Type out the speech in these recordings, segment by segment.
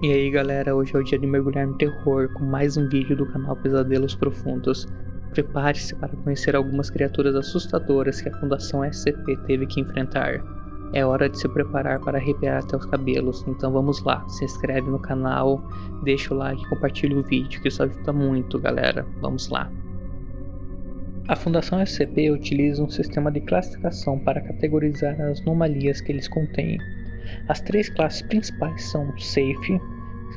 E aí galera, hoje é o dia de mergulhar no terror com mais um vídeo do canal Pesadelos Profundos. Prepare-se para conhecer algumas criaturas assustadoras que a Fundação SCP teve que enfrentar. É hora de se preparar para arrepiar até os cabelos, então vamos lá, se inscreve no canal, deixa o like e compartilha o vídeo, que isso ajuda muito galera, vamos lá. A Fundação SCP utiliza um sistema de classificação para categorizar as anomalias que eles contêm. As três classes principais são Safe,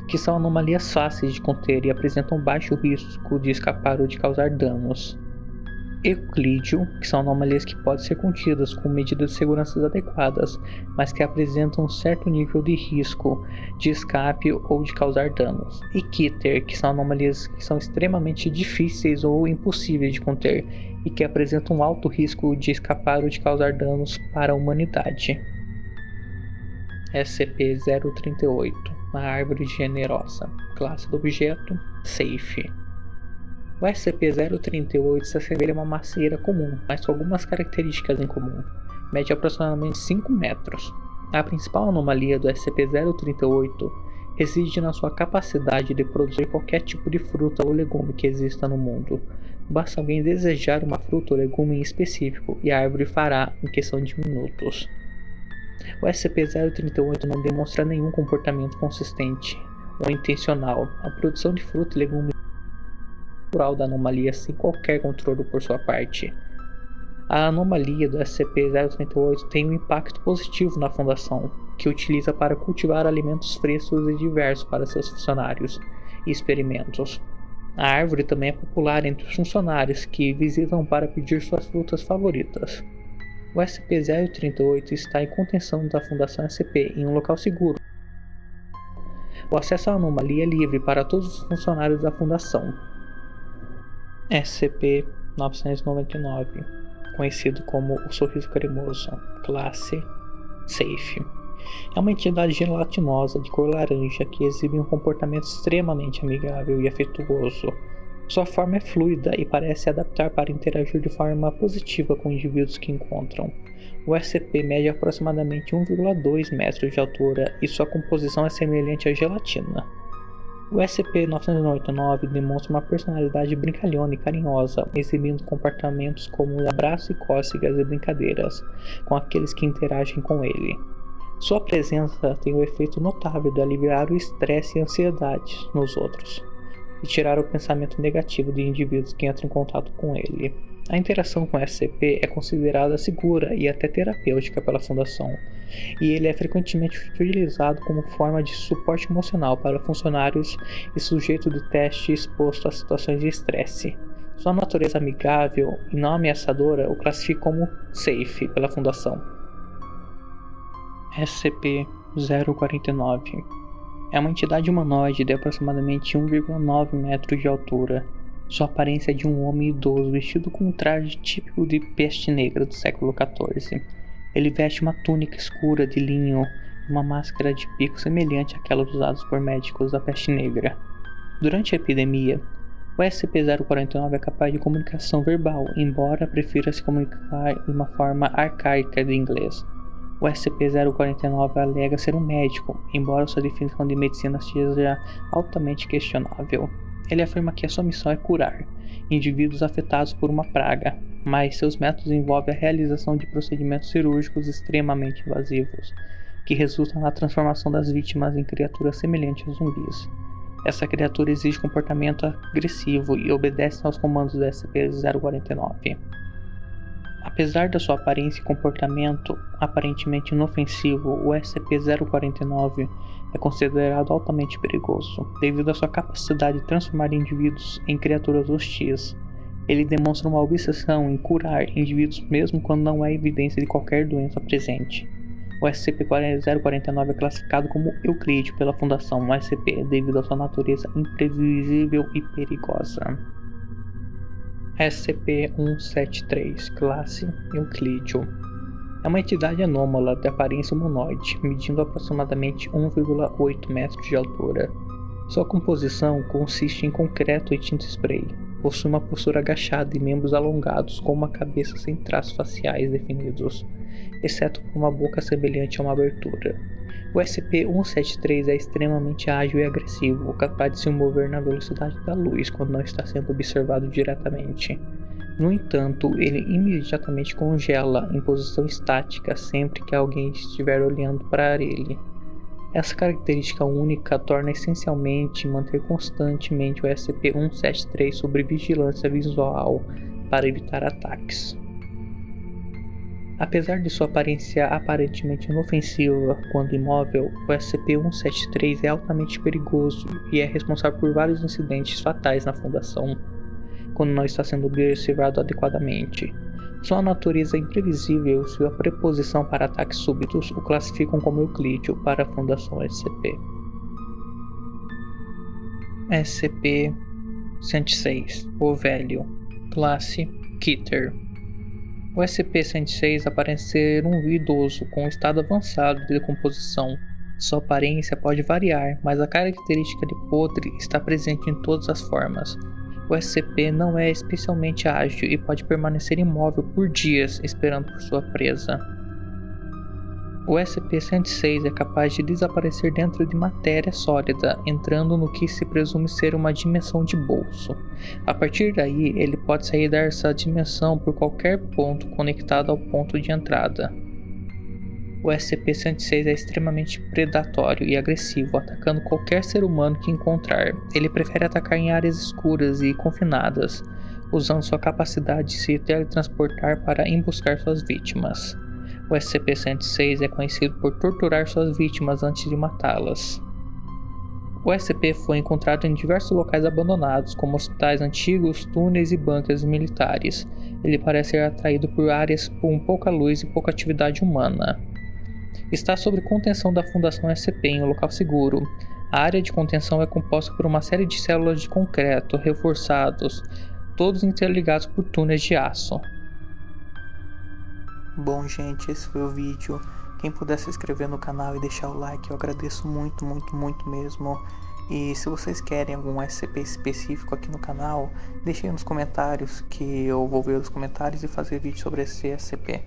que são anomalias fáceis de conter e apresentam baixo risco de escapar ou de causar danos. Euclídeo, que são anomalias que podem ser contidas com medidas de segurança adequadas, mas que apresentam um certo nível de risco de escape ou de causar danos. E Keter, que são anomalias que são extremamente difíceis ou impossíveis de conter e que apresentam um alto risco de escapar ou de causar danos para a humanidade. SCP-038, uma árvore generosa. Classe do objeto: Safe. O SCP-038 se assemelha a uma macieira comum, mas com algumas características em comum. Mede aproximadamente 5 metros. A principal anomalia do SCP-038 reside na sua capacidade de produzir qualquer tipo de fruta ou legume que exista no mundo. Basta alguém desejar uma fruta ou legume em específico e a árvore fará em questão de minutos. O SCP-038 não demonstra nenhum comportamento consistente ou intencional. A produção de fruta e legumes é natural da anomalia sem qualquer controle por sua parte. A anomalia do SCP-038 tem um impacto positivo na Fundação, que utiliza para cultivar alimentos frescos e diversos para seus funcionários e experimentos. A árvore também é popular entre os funcionários que visitam para pedir suas frutas favoritas. O SCP-038 está em contenção da Fundação SCP em um local seguro. O acesso à anomalia é livre para todos os funcionários da Fundação. SCP-999, conhecido como o Sorriso Cremoso, classe Safe. É uma entidade gelatinosa de cor laranja que exibe um comportamento extremamente amigável e afetuoso. Sua forma é fluida e parece se adaptar para interagir de forma positiva com indivíduos que encontram. O SCP mede aproximadamente 1,2 metros de altura e sua composição é semelhante à gelatina. O SCP-999 demonstra uma personalidade brincalhona e carinhosa, exibindo comportamentos como abraço e cócegas e brincadeiras com aqueles que interagem com ele. Sua presença tem o efeito notável de aliviar o estresse e a ansiedade nos outros e tirar o pensamento negativo de indivíduos que entram em contato com ele. A interação com o SCP é considerada segura e até terapêutica pela Fundação, e ele é frequentemente utilizado como forma de suporte emocional para funcionários e sujeitos de teste exposto a situações de estresse. Sua natureza amigável e não ameaçadora o classifica como safe pela Fundação. SCP-049 é uma entidade humanoide de aproximadamente 1,9 metros de altura. Sua aparência é de um homem idoso vestido com um traje típico de peste negra do século XIV. Ele veste uma túnica escura de linho e uma máscara de pico semelhante àquelas usadas por médicos da peste negra. Durante a epidemia, o SCP-049 é capaz de comunicação verbal, embora prefira se comunicar em uma forma arcaica de inglês. O SCP-049 alega ser um médico, embora sua definição de medicina seja altamente questionável. Ele afirma que a sua missão é curar indivíduos afetados por uma praga, mas seus métodos envolvem a realização de procedimentos cirúrgicos extremamente invasivos, que resultam na transformação das vítimas em criaturas semelhantes a zumbis. Essa criatura exige comportamento agressivo e obedece aos comandos do SCP-049. Apesar da sua aparência e comportamento aparentemente inofensivo, o SCP-049 é considerado altamente perigoso, devido à sua capacidade de transformar indivíduos em criaturas hostis. Ele demonstra uma obsessão em curar indivíduos mesmo quando não há evidência de qualquer doença presente. O SCP-049 é classificado como Euclídeo pela Fundação SCP devido à sua natureza imprevisível e perigosa. SCP-173, classe Euclídeo. É uma entidade anômala de aparência humanoide, medindo aproximadamente 1,8 metros de altura. Sua composição consiste em concreto e tinta spray. Possui uma postura agachada e membros alongados, com uma cabeça sem traços faciais definidos, exceto por uma boca semelhante a uma abertura. O SCP-173 é extremamente ágil e agressivo, capaz de se mover na velocidade da luz quando não está sendo observado diretamente. No entanto, ele imediatamente congela em posição estática sempre que alguém estiver olhando para ele. Essa característica única torna essencialmente manter constantemente o SCP-173 sob vigilância visual para evitar ataques. Apesar de sua aparência aparentemente inofensiva quando imóvel, o SCP-173 é altamente perigoso e é responsável por vários incidentes fatais na Fundação, quando não está sendo observado adequadamente. Sua natureza imprevisível e sua preposição para ataques súbitos o classificam como euclídeo para a Fundação SCP. SCP-106, o Velho, classe Keter. O SCP-106 aparece ser um idoso com estado avançado de decomposição. Sua aparência pode variar, mas a característica de podre está presente em todas as formas. O SCP não é especialmente ágil e pode permanecer imóvel por dias esperando por sua presa. O SCP-106 é capaz de desaparecer dentro de matéria sólida, entrando no que se presume ser uma dimensão de bolso. A partir daí, ele pode sair dessa dimensão por qualquer ponto conectado ao ponto de entrada. O SCP-106 é extremamente predatório e agressivo, atacando qualquer ser humano que encontrar. Ele prefere atacar em áreas escuras e confinadas, usando sua capacidade de se teletransportar para emboscar suas vítimas. O SCP-106 é conhecido por torturar suas vítimas antes de matá-las. O SCP foi encontrado em diversos locais abandonados, como hospitais antigos, túneis e bunkers militares. Ele parece ser atraído por áreas com pouca luz e pouca atividade humana. Está sob contenção da Fundação SCP em um local seguro. A área de contenção é composta por uma série de células de concreto reforçados, todos interligados por túneis de aço. Bom, gente, esse foi o vídeo. Quem puder se inscrever no canal e deixar o like, eu agradeço muito, muito, muito mesmo. E se vocês querem algum SCP específico aqui no canal, deixem aí nos comentários que eu vou ver os comentários e fazer vídeo sobre esse SCP.